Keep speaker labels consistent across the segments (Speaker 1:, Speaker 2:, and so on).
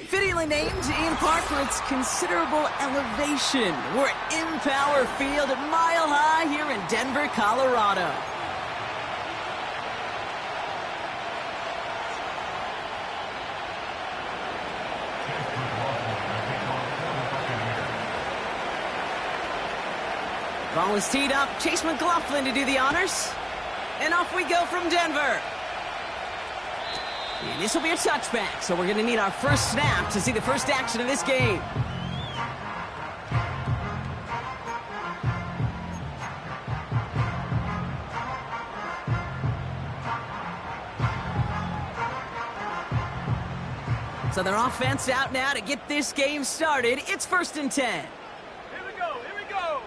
Speaker 1: Fittingly named in part for its considerable elevation. We're at Empower Field at Mile High here in Denver, Colorado. Ball is teed up. Chase McLaughlin to do the honors. And off we go from Denver. And this will be a touchback, so we're going to need our first snap to see the first action of this game. So their offense out now to get this game started. It's 1st and 10.
Speaker 2: Here we go, here we go.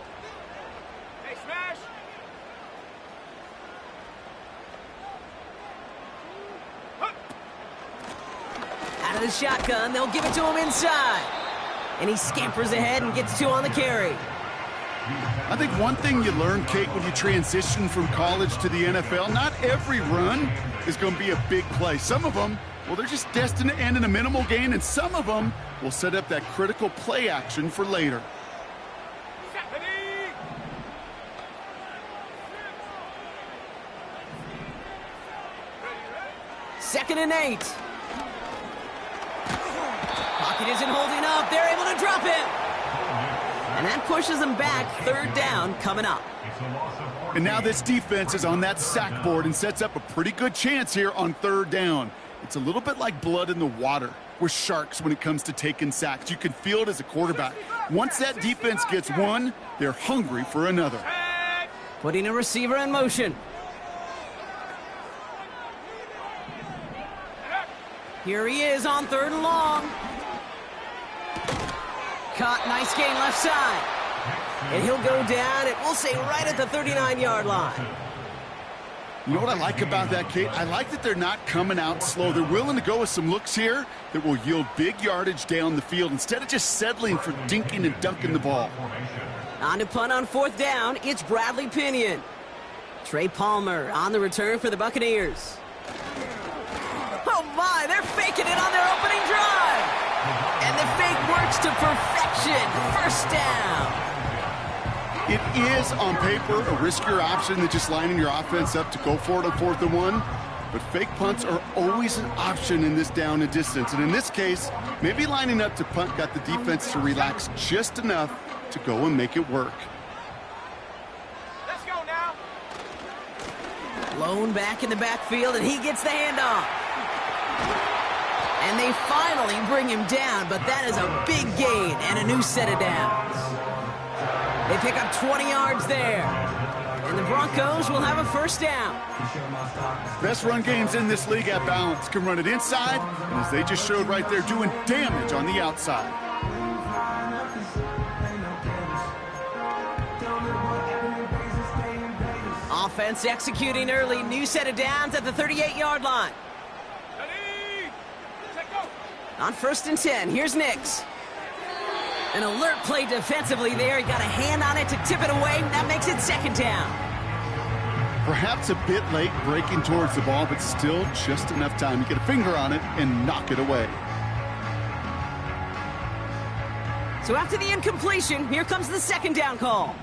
Speaker 2: Hey, smash.
Speaker 1: Out of the shotgun, they'll give it to him inside. And he scampers ahead and gets 2 on the carry.
Speaker 3: I think one thing you learn, Kate, when you transition from college to the NFL, not every run is going to be a big play. Some of them, well, they're just destined to end in a minimal gain, and some of them will set up that critical play action for later.
Speaker 1: 2nd and 8. Pocket isn't holding up. They're able to drop it. And that pushes them back. 3rd down coming up.
Speaker 3: And now this defense is on that sack board and sets up a pretty good chance here on 3rd down. It's a little bit like blood in the water. We're sharks when it comes to taking sacks. You can feel it as a quarterback. Once that defense gets one, they're hungry for another.
Speaker 1: Putting a receiver in motion. Here he is on 3rd and long. Caught, nice gain left side. And he'll go down, and we'll say right at the 39-yard line.
Speaker 3: You know what I like about that, Kate? I like that they're not coming out slow. They're willing to go with some looks here that will yield big yardage down the field instead of just settling for dinking and dunking the ball.
Speaker 1: On to punt on 4th down, it's Bradley Pinion. Trey Palmer on the return for the Buccaneers. Oh my, they're faking it on their opening drive. And the fake works to perfection. 1st down.
Speaker 3: It is, on paper, a riskier option than just lining your offense up to go for it on 4th and 1. But fake punts are always an option in this down and distance. And in this case, maybe lining up to punt got the defense to relax just enough to go and make it work.
Speaker 2: Let's go now.
Speaker 1: Lone back in the backfield, and he gets the handoff. And they finally bring him down, but that is a big gain and a new set of downs. They pick up 20 yards there. And the Broncos will have a 1st down.
Speaker 3: Best run games in this league at balance. Can run it inside, and as they just showed right there, doing damage on the outside.
Speaker 1: Offense executing early. New set of downs at the 38-yard line. On 1st and 10, here's Nix. An alert play defensively there. He got a hand on it to tip it away. That makes it 2nd down.
Speaker 3: Perhaps a bit late breaking towards the ball, but still just enough time to get a finger on it and knock it away.
Speaker 1: So after the incompletion, here comes the 2nd down call.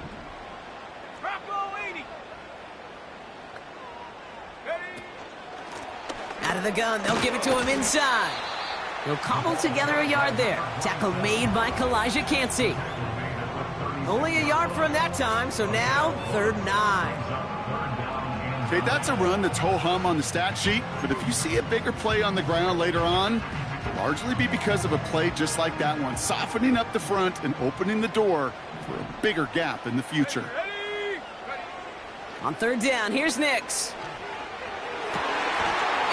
Speaker 1: Out of the gun, they'll give it to him inside. He'll cobble together a yard there. Tackle made by Kalijah Cansey. Only a yard for him that time, so now 3rd and 9.
Speaker 3: Okay, that's a run that's ho-hum on the stat sheet, but if you see a bigger play on the ground later on, it'll largely be because of a play just like that one, softening up the front and opening the door for a bigger gap in the future.
Speaker 1: On 3rd down, here's Nix.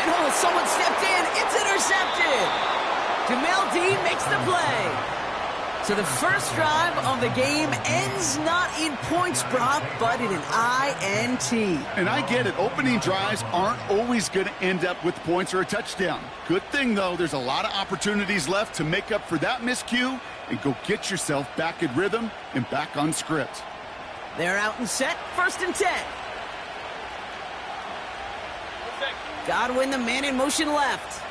Speaker 1: And oh, someone stepped in. It's intercepted. Jamel Dean makes the play. So the first drive of the game ends not in points, Brock, but in an INT.
Speaker 3: And I get it. Opening drives aren't always going to end up with points or a touchdown. Good thing, though, there's a lot of opportunities left to make up for that miscue and go get yourself back in rhythm and back on script.
Speaker 1: They're out and set. 1st and 10. Godwin, the man in motion left.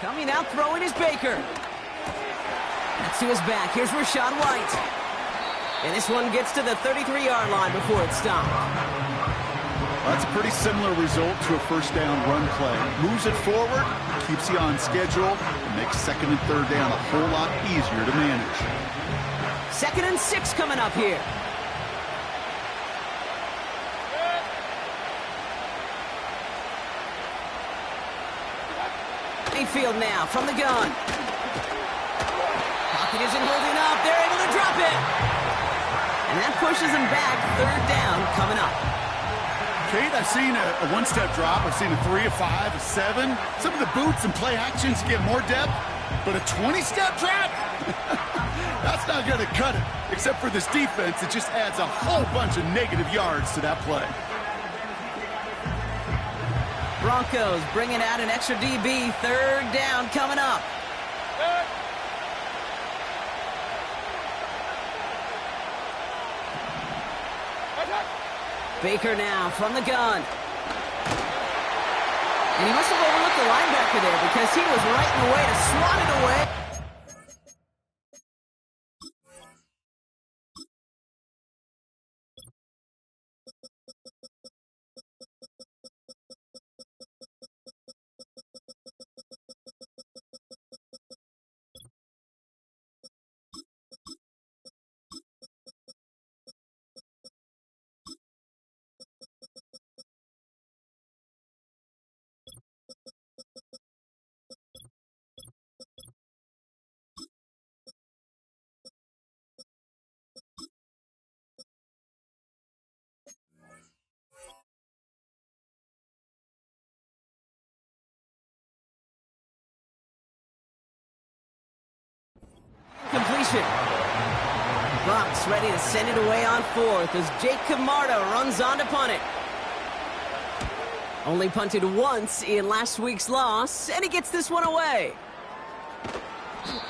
Speaker 1: Coming out, throwing is Baker. That's to his back. Here's Rachaad White. And this one gets to the 33-yard line before it's stopped.
Speaker 3: That's a pretty similar result to a first down run play. Moves it forward, keeps you on schedule, and makes 2nd and 3rd down a whole lot easier to manage.
Speaker 1: 2nd and 6 coming up here. Mayfield now from the gun. Pocket isn't holding up. They're able to drop it. And that pushes them back. 3rd down coming up.
Speaker 3: Kate, I've seen a one-step drop. I've seen a 3, a 5, a 7. Some of the boots and play actions get more depth. But a 20-step drop? That's not going to cut it. Except for this defense, it just adds a whole bunch of negative yards to that play.
Speaker 1: Broncos bringing out an extra DB. 3rd down coming up. Baker now from the gun. And he must have overlooked the linebacker there because he was right in the way to swat it away. Completion. Bucs ready to send it away on 4th as Jake Camarda runs on to punt it. Only punted once in last week's loss, and he gets this one away.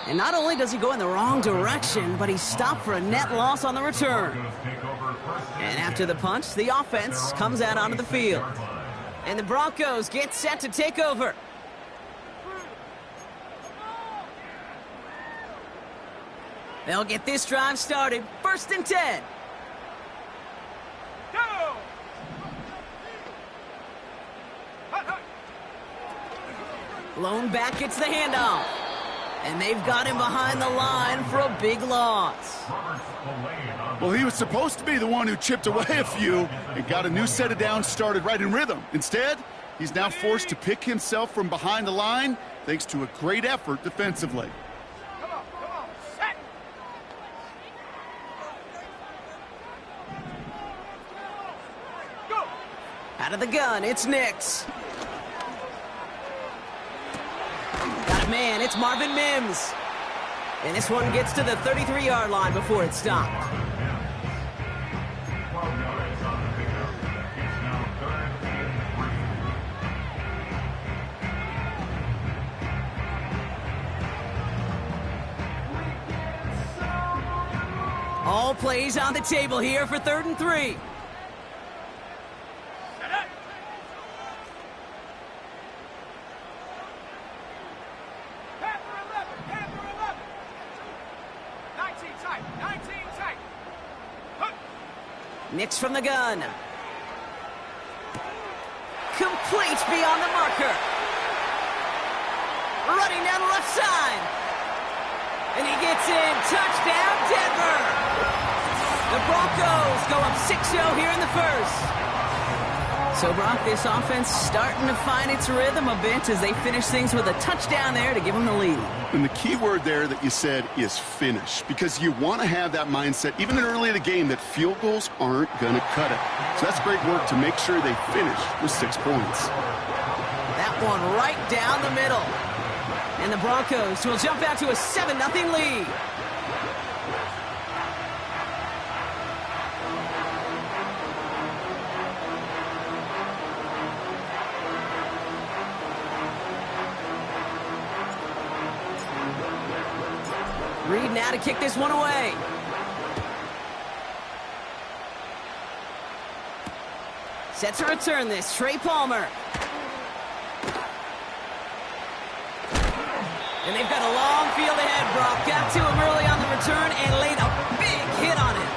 Speaker 1: And not only does he go in the wrong direction, but he's stopped for a net loss on the return. And after the punt, the offense comes out onto the field. And the Broncos get set to take over. They'll get this drive started. 1st and 10.
Speaker 2: Go!
Speaker 1: Lone back gets the handoff. And they've got him behind the line for a big loss.
Speaker 3: Well, he was supposed to be the one who chipped away a few and got a new set of downs started right in rhythm. Instead, he's now forced to pick himself from behind the line thanks to a great effort defensively.
Speaker 1: Out of the gun, it's Nix. Got a man, it's Marvin Mims. And this one gets to the 33-yard line before it's stopped. All plays on the table here for 3rd and 3. Nix from the gun. Complete beyond the marker. Running down the left side. And he gets in. Touchdown, Denver. The Broncos go up 6-0 here in the 1st. So, Brock, this offense starting to find its rhythm a bit as they finish things with a touchdown there to give them the lead.
Speaker 3: And the key word there that you said is finish, because you want to have that mindset, even early in the game, that field goals aren't going to cut it. So that's great work to make sure they finish with 6 points.
Speaker 1: That one right down the middle. And the Broncos will jump out to a 7-0 lead. Reed now to kick this one away. Set to return this, Trey Palmer. And they've got a long field ahead, Brock. Got to him early on the return and laid a big hit on it.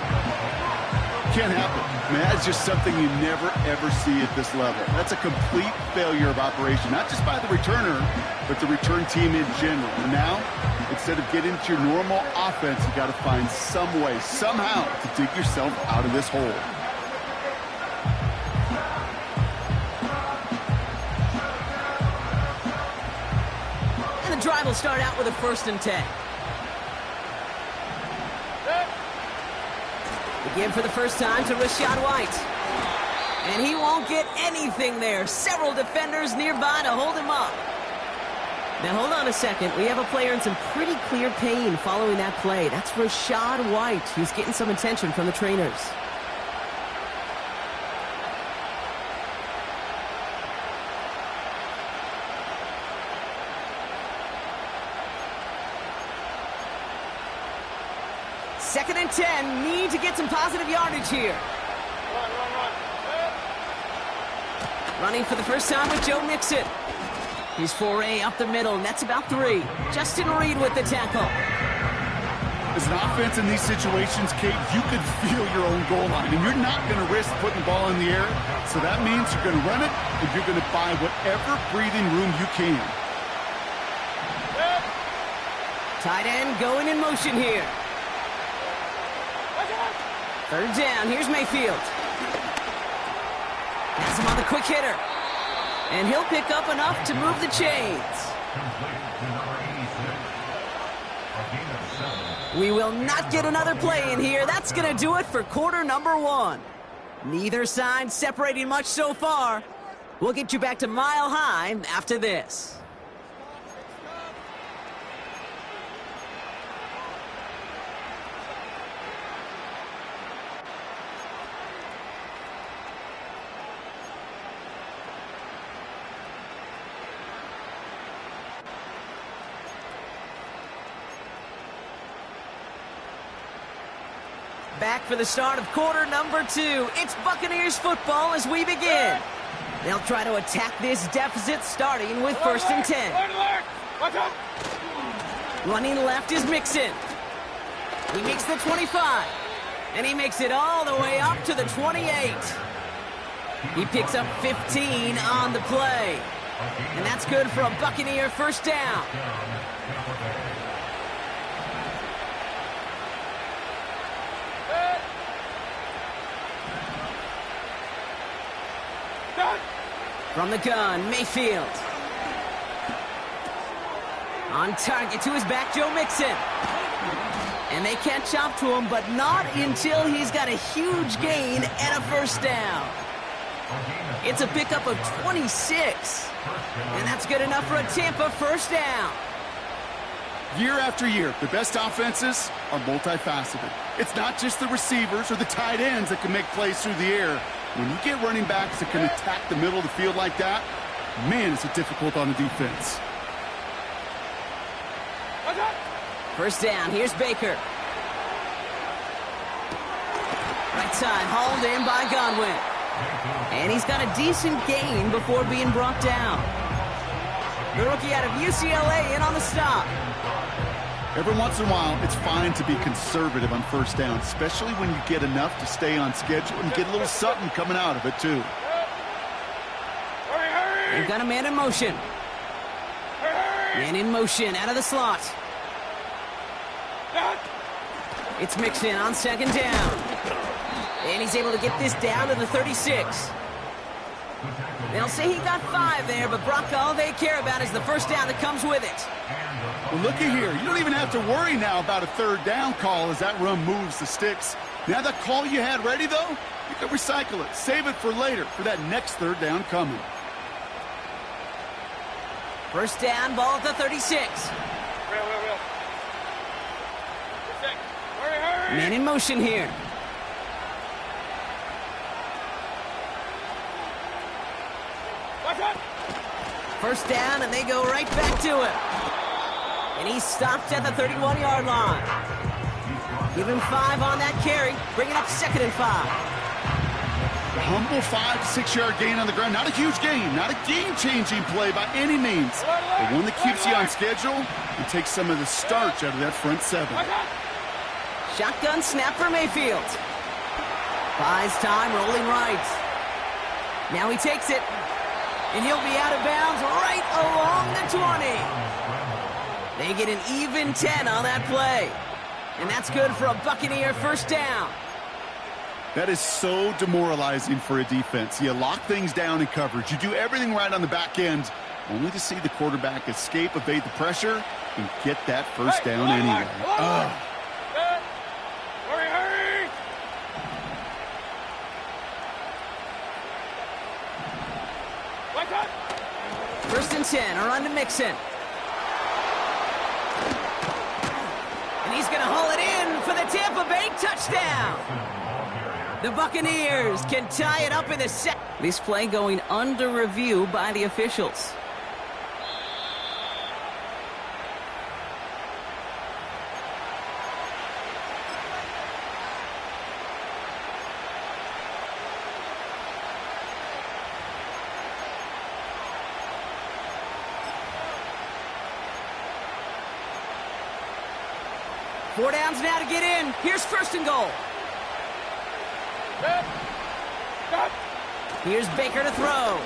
Speaker 3: Can't happen. Man, that's just something you never, ever see at this level. That's a complete failure of operation, not just by the returner, but the return team in general. And now, instead of getting to your normal offense, you got to find some way, somehow, to dig yourself out of this hole.
Speaker 1: And the drive will start out with a 1st and 10. Again for the first time to Rachaad White. And he won't get anything there. Several defenders nearby to hold him up. Now, hold on a second. We have a player in some pretty clear pain following that play. That's Rachaad White, who's getting some attention from the trainers. Second and 10. Need to get some positive yardage here.
Speaker 2: Run.
Speaker 1: Running for the first time with Joe Mixon. His foray up the middle, and that's about 3. Justin Reed with the tackle.
Speaker 3: As an offense in these situations, Kate, you could feel your own goal line, and you're not going to risk putting the ball in the air. So that means you're going to run it, and you're going to buy whatever breathing room you can.
Speaker 1: Tight end going in motion here. 3rd down. Here's Mayfield. Has him on the quick hitter. And he'll pick up enough to move the chains. We will not get another play in here. That's going to do it for quarter number 1. Neither side separating much so far. We'll get you back to Mile High after this. Back for the start of quarter number 2. It's Buccaneers football as we begin. They'll try to attack this deficit starting with 1st and 10. Running left is Mixon. He makes the 25. And he makes it all the way up to the 28. He picks up 15 on the play. And that's good for a Buccaneer 1st down. From the gun, Mayfield. On target to his back, Joe Mixon. And they catch up to him, but not until he's got a huge gain and a 1st down. It's a pickup of 26. And that's good enough for a Tampa 1st down.
Speaker 3: Year after year, the best offenses are multifaceted. It's not just the receivers or the tight ends that can make plays through the air. When you get running backs that can attack the middle of the field like that, man, is it difficult on the defense.
Speaker 1: 1st down, here's Baker. Right side, hauled in by Godwin. And he's got a decent gain before being brought down. The rookie out of UCLA in on the stop.
Speaker 3: Every once in a while, it's fine to be conservative on 1st down, especially when you get enough to stay on schedule and get a little something coming out of it, too.
Speaker 1: They've got a man in motion. Man in motion out of the slot. It's Mixon on 2nd down. And he's able to get this down to the 36. They'll say he got 5 there, but Brock, all they care about is the 1st down that comes with it.
Speaker 3: Well, looky here. You don't even have to worry now about a 3rd down call as that run moves the sticks. Now that call you had ready, though, you can recycle it. Save it for later, for that next 3rd down coming.
Speaker 1: First down, ball at the 36.
Speaker 2: Real. Hurry.
Speaker 1: Man in motion here.
Speaker 2: Watch out.
Speaker 1: First down, and they go right back to it. And he stopped at the 31-yard line. Give him 5 on that carry. Bring it up 2nd and 5.
Speaker 3: A humble 5 to 6 yard gain on the ground. Not a huge gain, not a game-changing play by any means. But one that keeps you on schedule and takes some of the starch out of that front 7.
Speaker 1: Shotgun snap for Mayfield. Buys time, rolling right. Now he takes it. And he'll be out of bounds right along the 20. They get an even 10 on that play. And that's good for a Buccaneer first down.
Speaker 3: That is so demoralizing for a defense. You lock things down in coverage. You do everything right on the back end, only to see the quarterback escape, evade the pressure, and get that first down anyway.
Speaker 2: Hurry. Watch out.
Speaker 1: First and 10, a run to Mixon. And he's going to haul it in for the Tampa Bay touchdown. The Buccaneers can tie it up in the second. This play going under review by the officials. Four downs now to get in. Here's 1st and goal. Here's Baker to throw.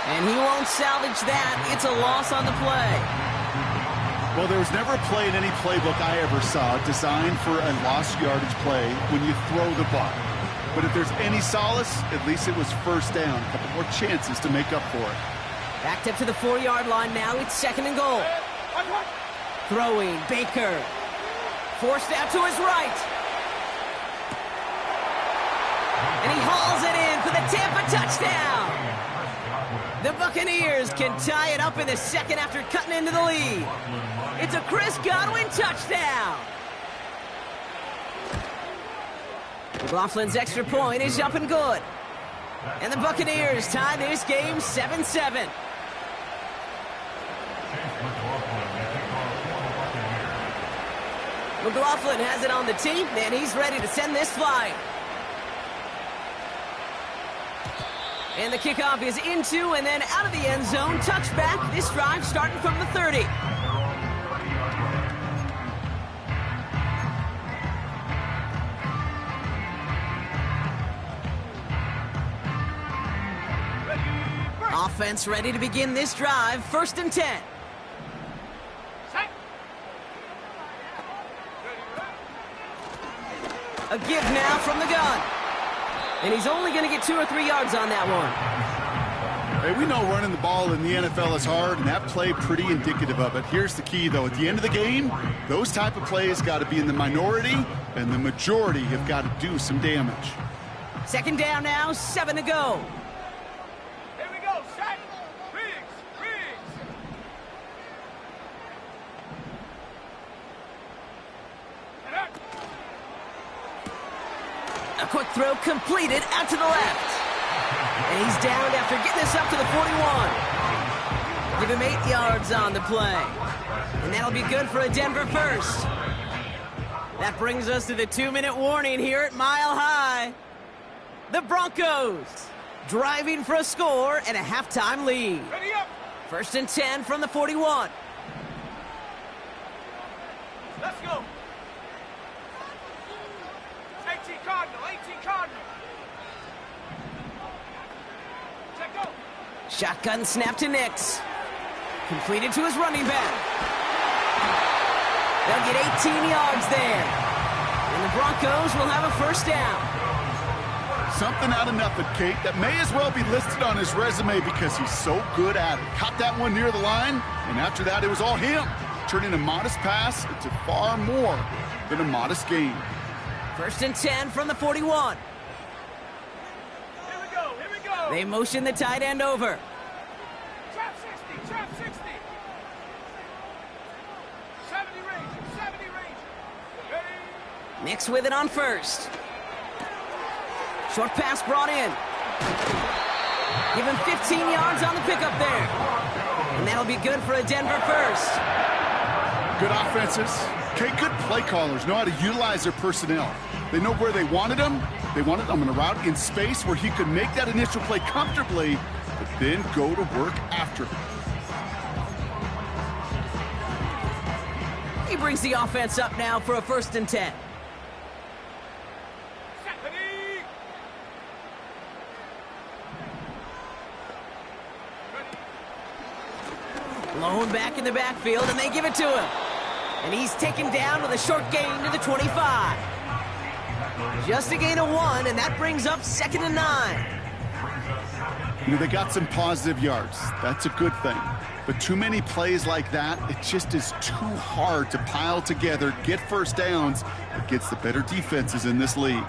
Speaker 1: And he won't salvage that. It's a loss on the play.
Speaker 3: Well, there was never a play in any playbook I ever saw designed for a lost yardage play when you throw the ball. But if there's any solace, at least it was first down. A couple more chances to make up for it.
Speaker 1: Backed up to the 4-yard line now. It's 2nd and goal. Throwing, Baker. Forced out to his right. And he hauls it in for the Tampa touchdown. The Buccaneers can tie it up in the second after cutting into the lead. It's a Chris Godwin touchdown. McLaughlin's extra point is up and good. And the Buccaneers tie this game 7-7. McLaughlin has it on the tee, and he's ready to send this flying. And the kickoff is into and then out of the end zone. Touchback. This drive starting from the 30. Offense ready to begin this drive. 1st and 10. A give now from the gun. And he's only going to get 2 or 3 yards on that one.
Speaker 3: Hey, we know running the ball in the NFL is hard, and that play pretty indicative of it. Here's the key, though. At the end of the game, those type of plays got to be in the minority, and the majority have got to do some damage.
Speaker 1: 2nd down now, 7 to go.
Speaker 2: Here we go, set. Riggs.
Speaker 1: A quick throw completed out to the left. And he's down after getting this up to the 41. Give him 8 yards on the play. And that'll be good for a Denver first. That brings us to the 2-minute warning here at Mile High. The Broncos driving for a score and a halftime lead.
Speaker 2: Ready up.
Speaker 1: 1st and 10 from the 41.
Speaker 2: Let's go. 18 Cardinal. Check go.
Speaker 1: Shotgun snap to Nix. Completed to his running back. They'll get 18 yards there. And the Broncos will have a first down.
Speaker 3: Something out of nothing, Kate, that may as well be listed on his resume because he's so good at it. Caught that one near the line, and after that, it was all him. Turning a modest pass into far more than a modest gain.
Speaker 1: 1st and 10 from the 41.
Speaker 2: Here we go.
Speaker 1: They motion the tight end over.
Speaker 2: Trap 60, trap 60. 70 range, 70 range. Ready?
Speaker 1: Nix with it on first. Short pass brought in. Give him 15 yards on the pickup there. And that'll be good for a Denver first.
Speaker 3: Good offenses. Okay, good play callers know how to utilize their personnel. They know where they wanted him. They wanted him in a route in space where he could make that initial play comfortably, but then go to work after.
Speaker 1: He brings the offense up now for a 1st and 10. Lone back in the backfield, and they give it to him. And he's taken down with a short gain to the 25. Just a gain of 1, and that brings up 2nd and 9.
Speaker 3: You know, they got some positive yards. That's a good thing. But too many plays like that, it just is too hard to pile together, get first downs against the better defenses in this league.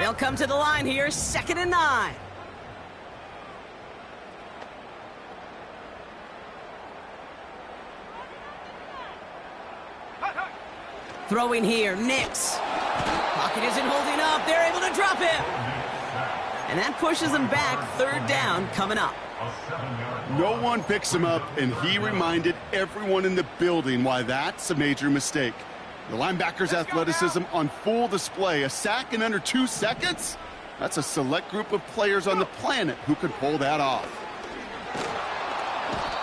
Speaker 1: They'll come to the line here, 2nd and 9. Throwing here, Nix. Pocket isn't holding up. They're able to drop him. And that pushes them back. 3rd down coming up.
Speaker 3: No one picks him up, and he reminded everyone in the building why that's a major mistake. The linebacker's athleticism on full display. A sack in under 2 seconds? That's a select group of players on the planet who could pull that off.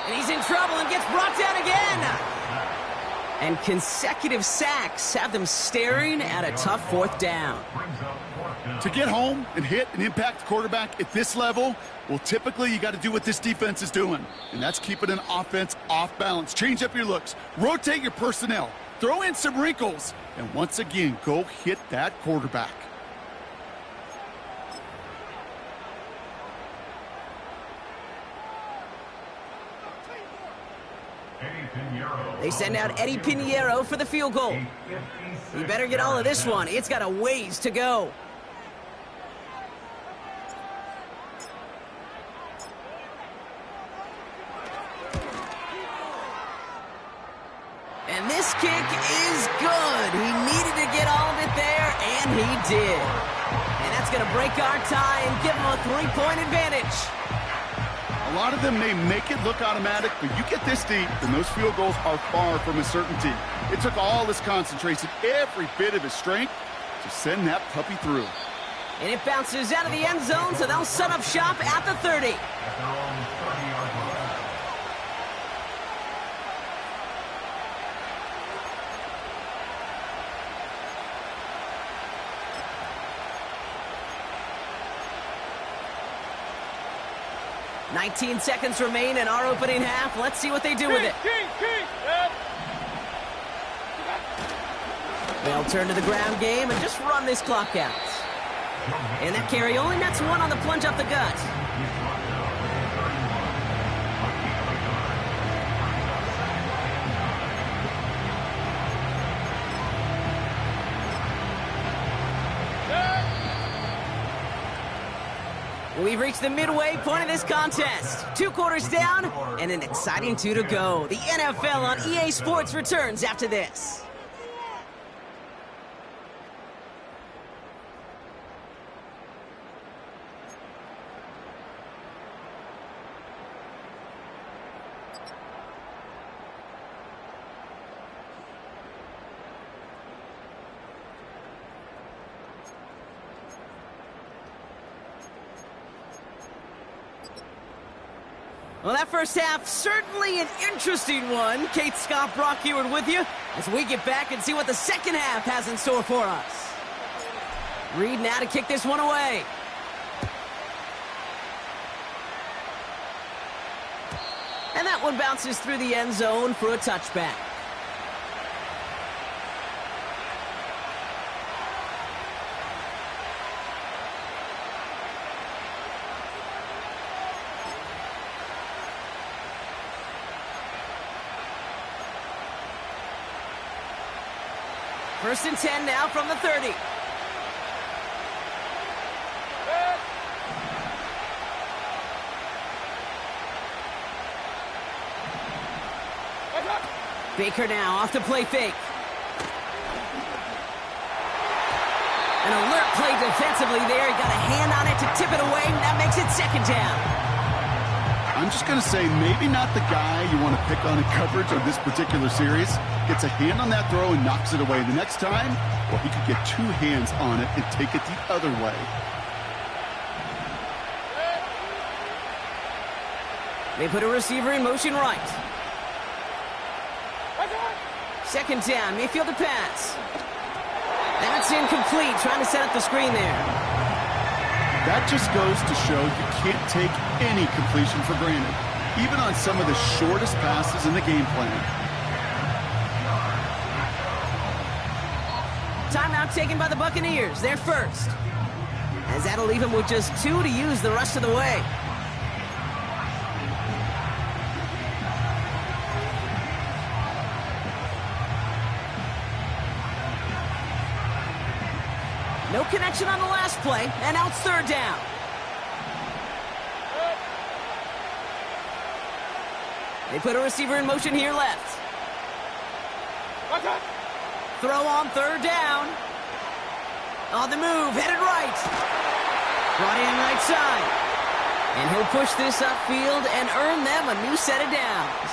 Speaker 1: And he's in trouble and gets brought down again. And consecutive sacks have them staring at a tough 4th down.
Speaker 3: To get home and hit and impact the quarterback at this level, well, typically you got to do what this defense is doing, and that's keeping an offense off balance. Change up your looks, rotate your personnel, throw in some wrinkles, and once again, go hit that quarterback.
Speaker 1: They send out Eddie Pinheiro for the field goal. You better get all of this one. It's got a ways to go. And this kick is good. He needed to get all of it there, and he did. And that's going to break our tie and give him a 3-point advantage.
Speaker 3: A lot of them may make it look automatic, but you get this deep, and those field goals are far from a certainty. It took all his concentration, every bit of his strength, to send that puppy through.
Speaker 1: And it bounces out of the end zone, so they'll set up shop at the 30. 19 seconds remain in our opening half. Let's see what they do with it. They'll turn to the ground game and just run this clock out. And that carry only nets 1 on the plunge up the gut. We've reached the midway point of this contest. 2 quarters down and an exciting 2 to go. The NFL on EA Sports returns after this. Well, that first half, certainly an interesting one. Kate, Scott, Brock Heward with you as we get back and see what the second half has in store for us. Reed now to kick this one away. And that one bounces through the end zone for a touchback. First and 10 now from the 30. Baker now off to play fake. An alert play defensively there. He got a hand on it to tip it away. That makes it second down.
Speaker 3: I'm just going to say maybe not the guy you want to pick on in coverage on this particular series. Gets a hand on that throw and knocks it away. The next time, well, he could get two hands on it and take it the other way.
Speaker 1: They put a receiver in motion right. Second down, Mayfield to pass. That's incomplete, trying to set up the screen there.
Speaker 3: That just goes to show you can't take any completion for granted, even on some of the shortest passes in the game plan.
Speaker 1: Timeout taken by the Buccaneers. They're first. As that'll leave them with just 2 to use the rest of the way. No connection on the last play, and now it's third down. They put a receiver in motion here left. Throw on third down. On the move, headed right. Brought in right side. And he'll push this upfield and earn them a new set of downs.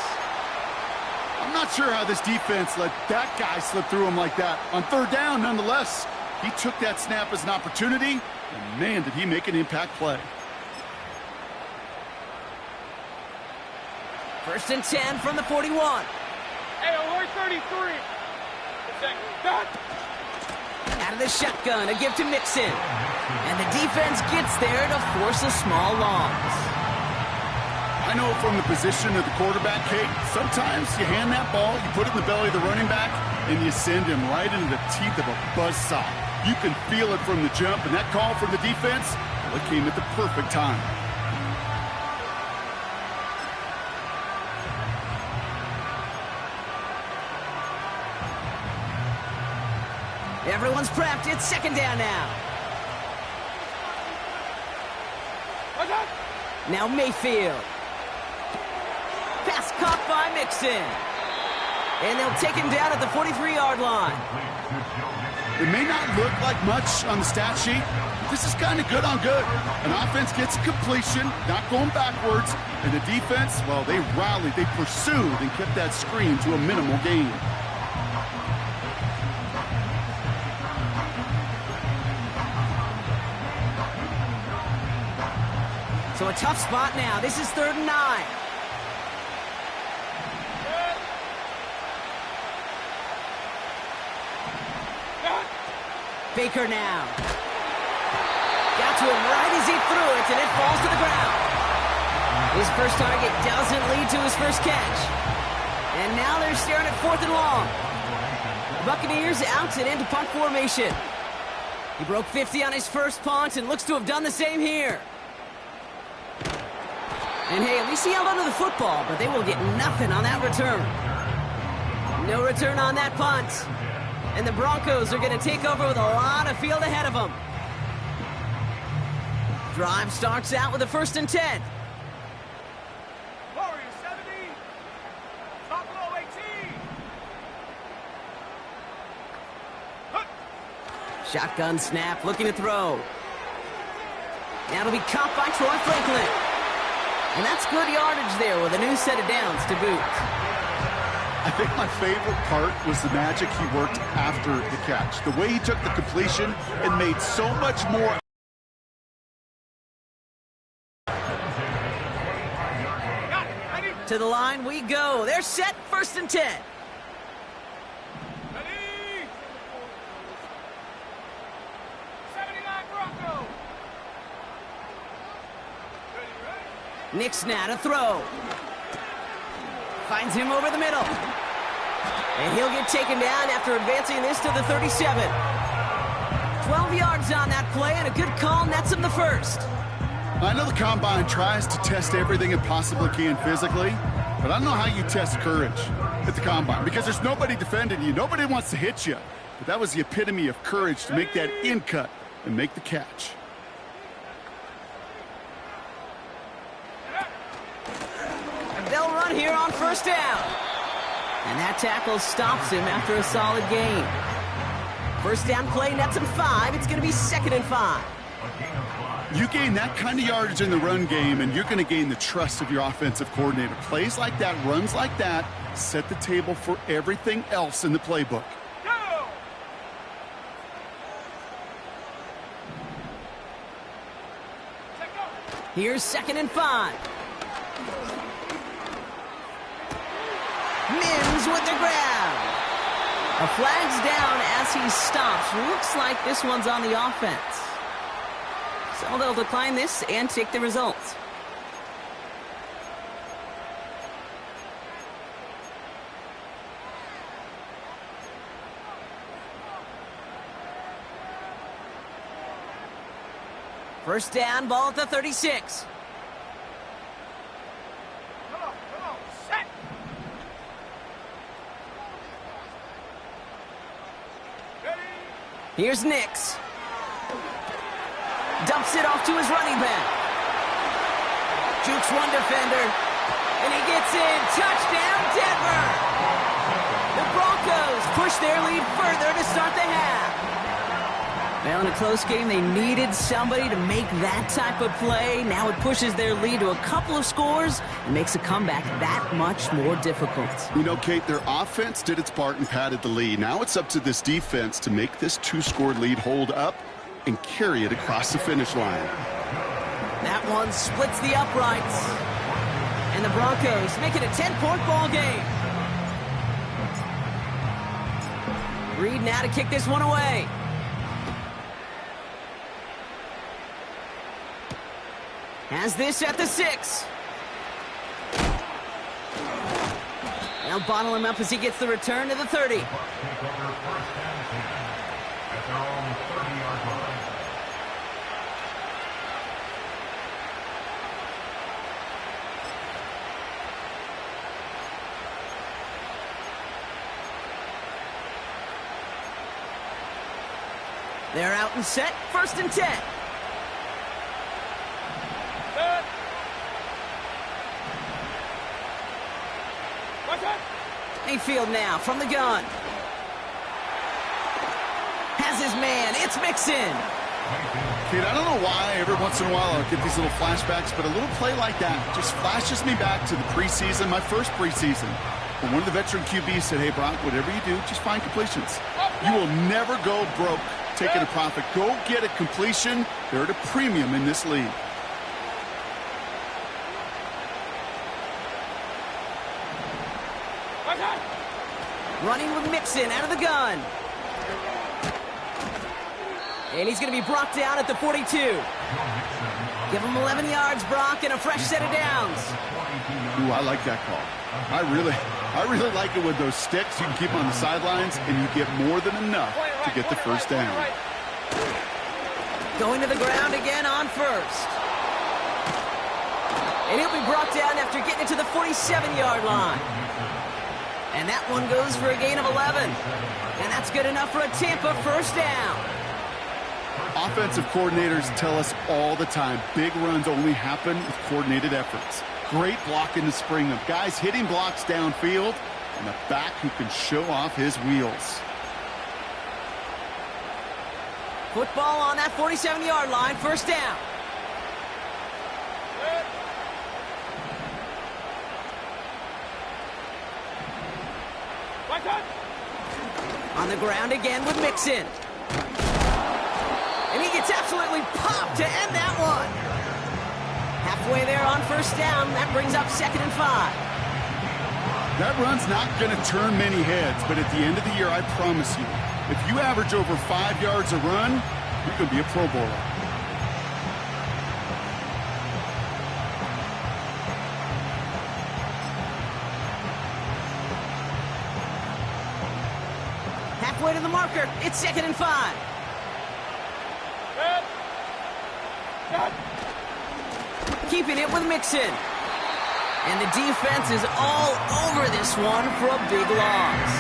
Speaker 3: I'm not sure how this defense let that guy slip through him like that. On third down, nonetheless. He took that snap as an opportunity, and man, did he make an impact play.
Speaker 1: First and 10 from the 41.
Speaker 2: Hey, alert 33.
Speaker 1: Out of the shotgun, a give to Mixon. And the defense gets there to force a small loss.
Speaker 3: I know from the position of the quarterback, Kate, sometimes you hand that ball, you put it in the belly of the running back, and you send him right into the teeth of a buzzsaw. You can feel it from the jump, and that call from the defense, well, it came at the perfect time.
Speaker 1: Everyone's prepped. It's second down now. Now Mayfield. Pass caught by Mixon. And they'll take him down at the 43-yard line.
Speaker 3: It may not look like much on the stat sheet, but this is kind of good on good. An offense gets completion, not going backwards, and the defense, well, they rallied, they pursued, and kept that screen to a minimal gain.
Speaker 1: So a tough spot now. This is 3rd and 9. Baker now. Got to him right as he threw it, and it falls to the ground. His first target doesn't lead to his first catch. And now they're staring at 4th and long. The Buccaneers out and into punt formation. He broke 50 on his first punt and looks to have done the same here. And hey, at least he held onto the football, but they will get nothing on that return. No return on that punt. And the Broncos are going to take over with a lot of field ahead of them. Drive starts out with a 1st and 10.
Speaker 2: Warriors 70. Buffalo 18.
Speaker 1: Shotgun snap, looking to throw. Now it'll be caught by Troy Franklin. And that's good yardage there with a new set of downs to boot.
Speaker 3: I think my favorite part was the magic he worked after the catch. The way he took the completion and made so much more.
Speaker 1: To the line we go. They're set, 1st and 10.
Speaker 2: Ready? 79 Broncos. Ready?
Speaker 1: Nixon now to throw. Finds him over the middle. And he'll get taken down after advancing this to the 37. 12 yards on that play, and a good call nets him the first.
Speaker 3: I know the Combine tries to test everything it possibly can physically, but I don't know how you test courage at the Combine because there's nobody defending you. Nobody wants to hit you. But that was the epitome of courage to make that in cut and make the catch.
Speaker 1: And they'll run here on 1st down. And that tackle stops him after a solid gain. First down play nets him 5. It's going to be 2nd and 5.
Speaker 3: You gain that kind of yardage in the run game, and you're going to gain the trust of your offensive coordinator. Plays like that, runs like that, set the table for everything else in the playbook.
Speaker 2: Go!
Speaker 1: Here's 2nd and 5. Mims with the grab. A flag's down as he stops. Looks like this one's on the offense. So they'll decline this and take the results. First down, ball at the 36.
Speaker 2: Come on, set! Ready?
Speaker 1: Here's Nix. Dumps it off to his running back. Jukes one defender. And he gets in. Touchdown, Denver! The Broncos push their lead further to start the half. Well, in a close game, they needed somebody to make that type of play. Now it pushes their lead to a couple of scores and makes a comeback that much more difficult.
Speaker 3: You know, Kate, their offense did its part and padded the lead. Now it's up to this defense to make this 2-score lead hold up and carry it across the finish line.
Speaker 1: That one splits the uprights. And the Broncos make it a 10-point ball game. Reed now to kick this one away. Has this at the 6. They'll bottle him up as he gets the return to the 30. They're out and set. 1st and 10.
Speaker 2: Set! Watch out!
Speaker 1: Mayfield now from the gun. Has his man. It's Mixon.
Speaker 3: Kate, I don't know why every once in a while I'll get these little flashbacks, but a little play like that just flashes me back to the preseason, my first preseason. When one of the veteran QBs said, hey, Brock, whatever you do, just find completions. You will never go broke taking a profit. Go get a completion. They're at a premium in this league.
Speaker 2: Watch out!
Speaker 1: Running with Mixon out of the gun. And he's going to be brought down at the 42. Give him 11 yards, Brock, and a fresh set of downs.
Speaker 3: Ooh, I like that call. I really like it with those sticks. You can keep them on the sidelines, and you get more than enough to get the first down.
Speaker 1: Going to the ground again on 1st. And he'll be brought down after getting it to the 47-yard line. And that one goes for a gain of 11. And that's good enough for a Tampa first down.
Speaker 3: Offensive coordinators tell us all the time, big runs only happen with coordinated efforts. Great blocking to spring them. Guys hitting blocks downfield, and a back who can show off his wheels.
Speaker 1: Football on that 47-yard line, first down.
Speaker 2: Watch out!
Speaker 1: On the ground again with Mixon. And he gets absolutely popped to end that one. Halfway there on first down. That brings up 2nd and 5.
Speaker 3: That run's not going to turn many heads, but at the end of the year, I promise you, if you average over 5 yards a run, you're going to be a Pro Bowler.
Speaker 1: Halfway to the marker. It's 2nd and 5.
Speaker 2: Set! Shot!
Speaker 1: Keeping it with Mixon. And the defense is all over this one for a big loss.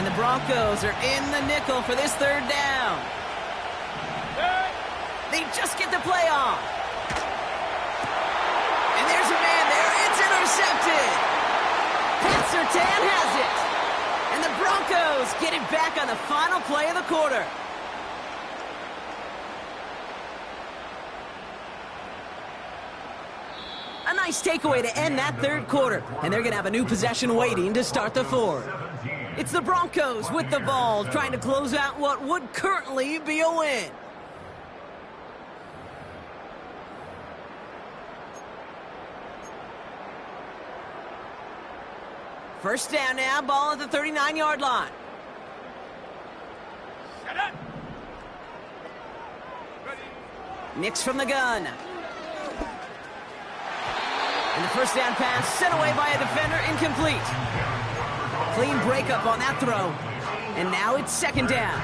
Speaker 1: And the Broncos are in the nickel for this third down. They just get the play on. And there's a man there. It's intercepted. Pat Surtain has it. And the Broncos get it back on the final play of the quarter. A nice takeaway to end that third quarter. And they're going to have a new possession waiting to start the fourth. It's the Broncos with the ball, trying to close out what would currently be a win. First down now, ball at the 39-yard line.
Speaker 2: Set up.
Speaker 1: Nix from the gun. And the first down pass sent away by a defender, incomplete. Clean breakup on that throw. And now it's second down.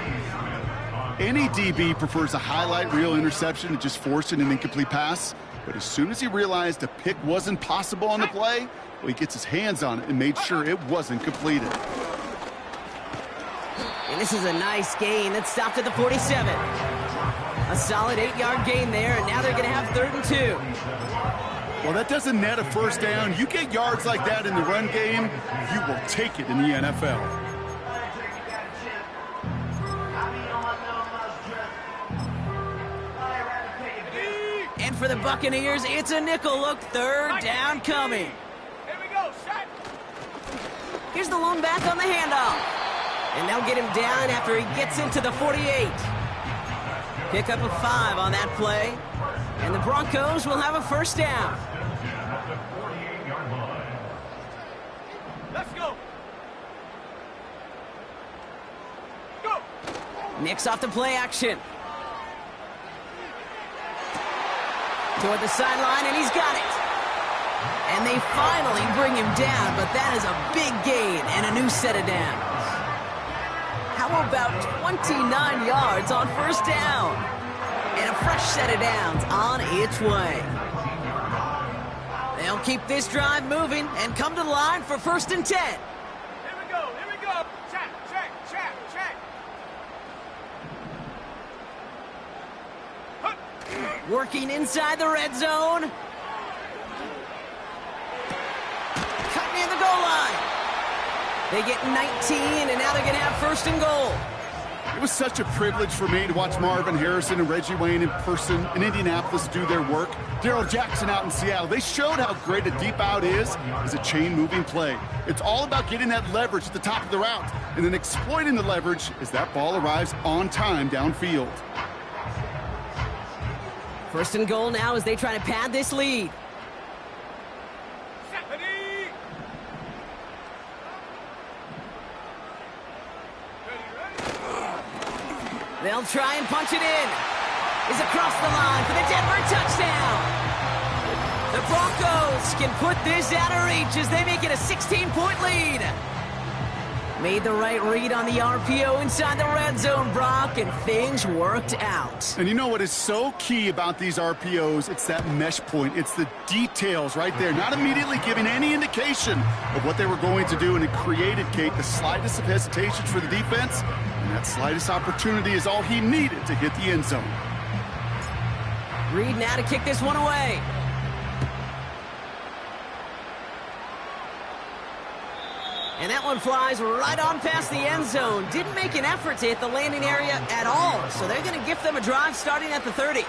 Speaker 3: Any DB prefers a highlight reel interception to just forcing an incomplete pass. But as soon as he realized a pick wasn't possible on the play, well, he gets his hands on it and made sure it wasn't completed.
Speaker 1: And this is a nice gain that stopped at the 47. A solid 8-yard gain there, and now they're going to have 3rd and 2.
Speaker 3: Well, that doesn't net a first down. You get yards like that in the run game, you will take it in the NFL.
Speaker 1: And for the Buccaneers, it's a nickel look. 3rd down coming.
Speaker 2: Here we go, shot.
Speaker 1: Here's the lone back on the handoff. And they'll get him down after he gets into the 48. Pick up a 5 on that play. And the Broncos will have a first down.
Speaker 2: Let's go. Go.
Speaker 1: Nix off the play action. Toward the sideline, and he's got it. And they finally bring him down, but that is a big gain and a new set of downs. How about 29 yards on first down? And a fresh set of downs on its way. They'll keep this drive moving and come to the line for 1st and 10.
Speaker 2: Here we go, here we go. Check, check, check, check.
Speaker 1: Working inside the red zone. Cut near the goal line. They get 19, and now they're going to have 1st and goal.
Speaker 3: It was such a privilege for me to watch Marvin Harrison and Reggie Wayne in person in Indianapolis do their work. Darrell Jackson out in Seattle. They showed how great a deep out is as a chain-moving play. It's all about getting that leverage at the top of the route and then exploiting the leverage as that ball arrives on time downfield.
Speaker 1: 1st and goal now as they try to pad this lead. They'll try and punch it in. Is across the line for the Denver touchdown. The Broncos can put this out of reach as they make it a 16-point lead. Made the right read on the RPO inside the red zone, Brock, and things worked out.
Speaker 3: And you know what is so key about these RPOs? It's that mesh point. It's the details right there. Not immediately giving any indication of what they were going to do, and it created, Kate, the slightest of hesitations for the defense. And that slightest opportunity is all he needed to hit the end zone.
Speaker 1: Reed now to kick this one away. And that one flies right on past the end zone. Didn't make an effort to hit the landing area at all. So they're going to gift them a drive starting at the 30.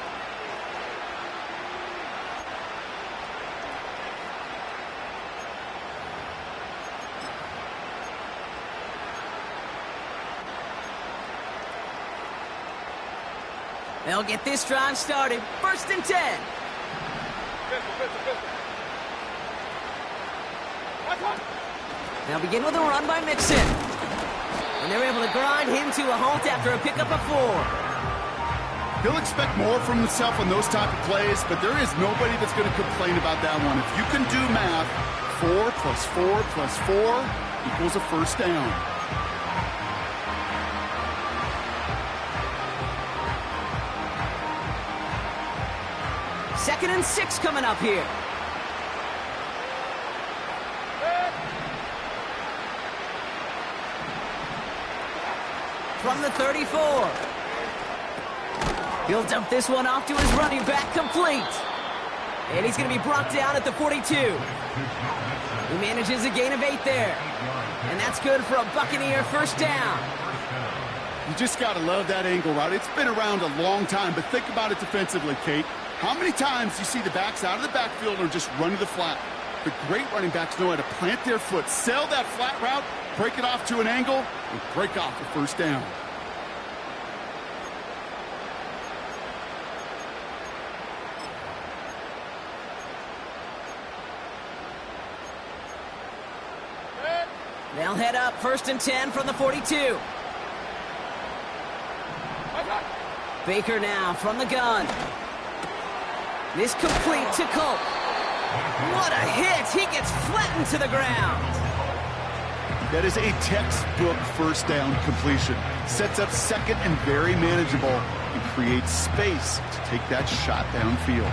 Speaker 1: They'll get this drive started. 1st and 10. They'll begin with a run by Mixon. And they're able to grind him to a halt after a pickup of 4.
Speaker 3: He'll expect more from himself on those type of plays, but there is nobody that's going to complain about that one. If you can do math, 4 plus 4 plus 4 equals a first down.
Speaker 1: Second and 6 coming up here. from the 34. He'll dump this one off to his running back, complete. And he's going to be brought down at the 42. He manages a gain of 8 there. And that's good for a Buccaneer first down.
Speaker 3: You just got to love that angle route. It's been around a long time, but think about it defensively, Kate. How many times do you see the backs out of the backfield or just run to the flat? The great running backs know how to plant their foot, sail that flat route, break it off to an angle, and break off a first down.
Speaker 1: They'll head up 1st and 10 from the 42. Baker now from the gun. This complete to Colt. What a hit! He gets flattened to the ground.
Speaker 3: That is a textbook first down completion. Sets up second and very manageable and creates space to take that shot downfield.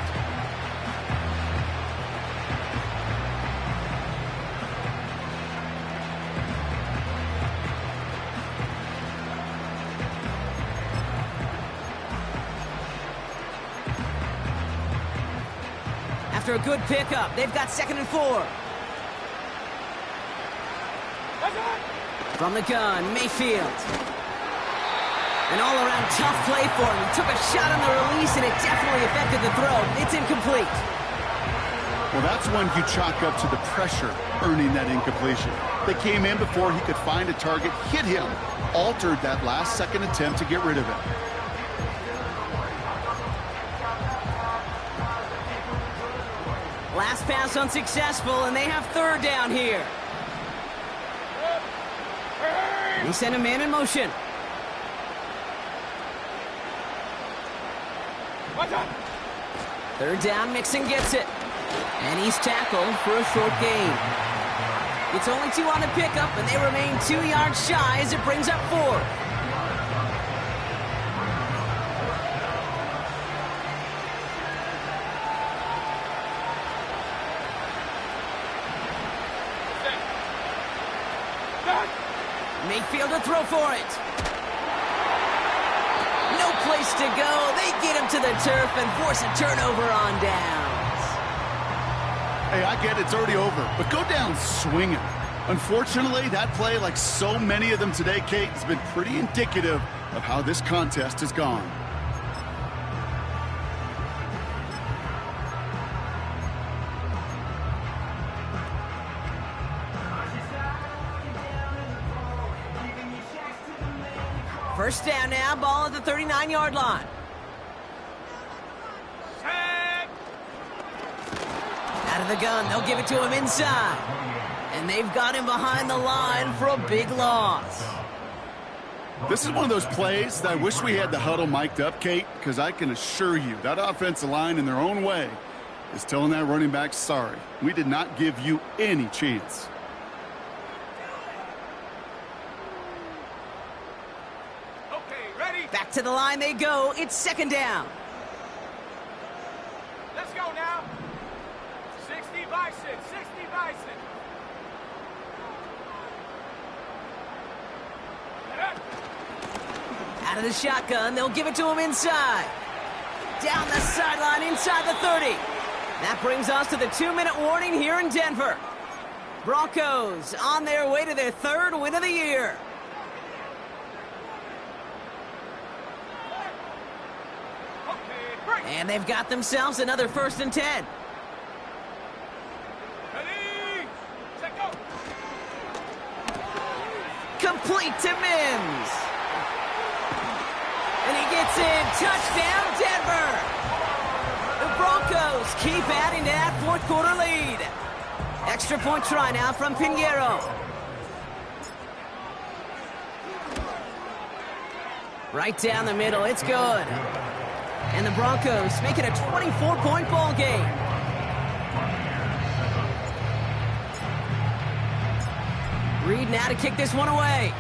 Speaker 1: After a good pickup, they've got 2nd and 4. From the gun, Mayfield. An all-around tough play for him. He took a shot on the release, and it definitely affected the throw. It's incomplete.
Speaker 3: Well, that's one you chalk up to the pressure earning that incompletion. They came in before he could find a target, hit him, altered that last-second attempt to get rid of it.
Speaker 1: Last pass unsuccessful, and they have 3rd down here. They send a man in motion. Third down, Mixon gets it. And he's tackled for a short gain. It's only 2 on the pickup, and they remain 2 yards shy as it brings up 4. Mayfield to throw for it. No place to go. They get him to the turf and force a turnover on downs.
Speaker 3: Hey, I get it. It's already over. But go down swinging. Unfortunately, that play, like so many of them today, Kate, has been pretty indicative of how this contest has gone.
Speaker 1: First down now, ball at the 39-yard line. Out of the gun, they'll give it to him inside. And they've got him behind the line for a big loss.
Speaker 3: This is one of those plays that I wish we had the huddle mic'd up, Kate, because I can assure you that offensive line in their own way is telling that running back, sorry, we did not give you any chance.
Speaker 1: Back to the line they go. It's 2nd down.
Speaker 2: Let's go now. 60 by 6. 60 by 6.
Speaker 1: Out of the shotgun, they'll give it to him inside. Down the sideline inside the 30. That brings us to the 2-minute warning here in Denver. Broncos on their way to their 3rd win of the year. And they've got themselves another 1st and 10.
Speaker 2: Ready? Set, go.
Speaker 1: Complete to Mims. And he gets in. Touchdown, Denver. The Broncos keep adding to that 4th quarter lead. Extra point try now from Pinheiro. Right down the middle. It's good. And the Broncos make it a 24-point ball game. Reed now to kick this one away.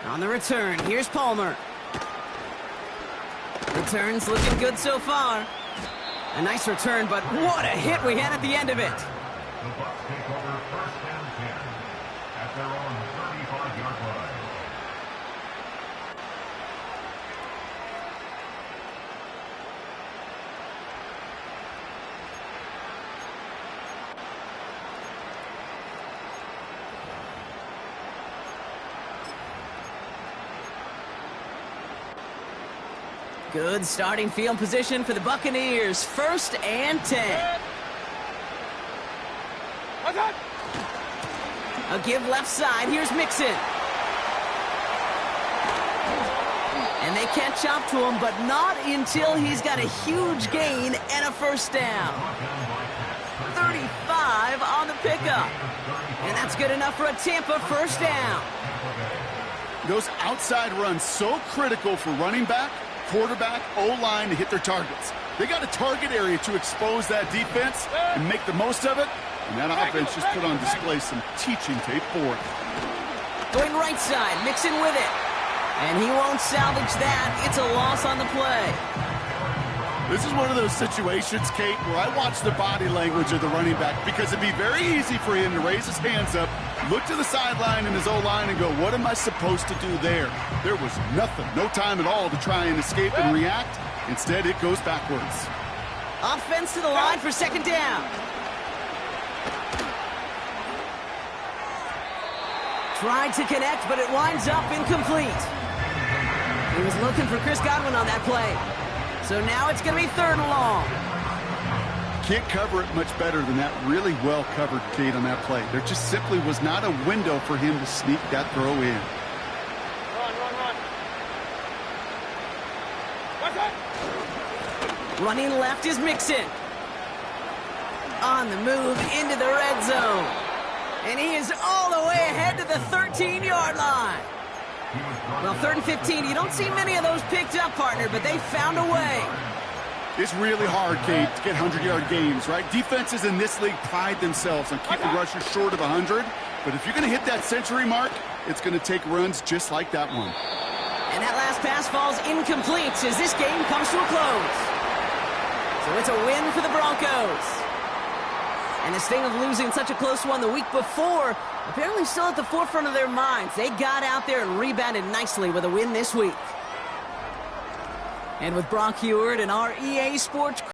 Speaker 1: On the return, here's Palmer. Return's looking good so far. A nice return, but what a hit we had at the end of it. Good starting field position for the Buccaneers. 1st and 10. A give left side. Here's Mixon. And they catch up to him, but not until he's got a huge gain and a 1st down. 35 on the pickup. And that's good enough for a Tampa 1st down.
Speaker 3: Those outside runs so critical for running back, quarterback, O-line to hit their targets. They got a target area to expose that defense and make the most of it. And that offense just put on display some teaching tape for it.
Speaker 1: Going right side, Mixon with it. And he won't salvage that. It's a loss on the play.
Speaker 3: This is one of those situations, Kate, where I watch the body language of the running back because it'd be very easy for him to raise his hands up, look to the sideline in his O-line and go, what am I supposed to do there? There was nothing, no time at all to try and escape and react. Instead, it goes backwards.
Speaker 1: Offense to the line for 2nd down. Tried to connect, but it winds up incomplete. He was looking for Chris Godwin on that play. So now it's going to be 3rd and long.
Speaker 3: Can't cover it much better than that. Really well covered, Kate, on that play. There just simply was not a window for him to sneak that throw in.
Speaker 2: Run.
Speaker 1: Running left is Mixon. On the move into the red zone. And he is all the way ahead to the 13-yard line. Well, 3rd and 15, you don't see many of those picked up, partner, but they found a way.
Speaker 3: It's really hard, Kate, to get 100-yard games, right? Defenses in this league pride themselves on keeping rushers short of 100. But if you're going to hit that century mark, it's going to take runs just like that one.
Speaker 1: And that last pass falls incomplete as this game comes to a close. So it's a win for the Broncos. And the sting of losing such a close one the week before, apparently still at the forefront of their minds. They got out there and rebounded nicely with a win this week. And with Brock Heward and our EA Sports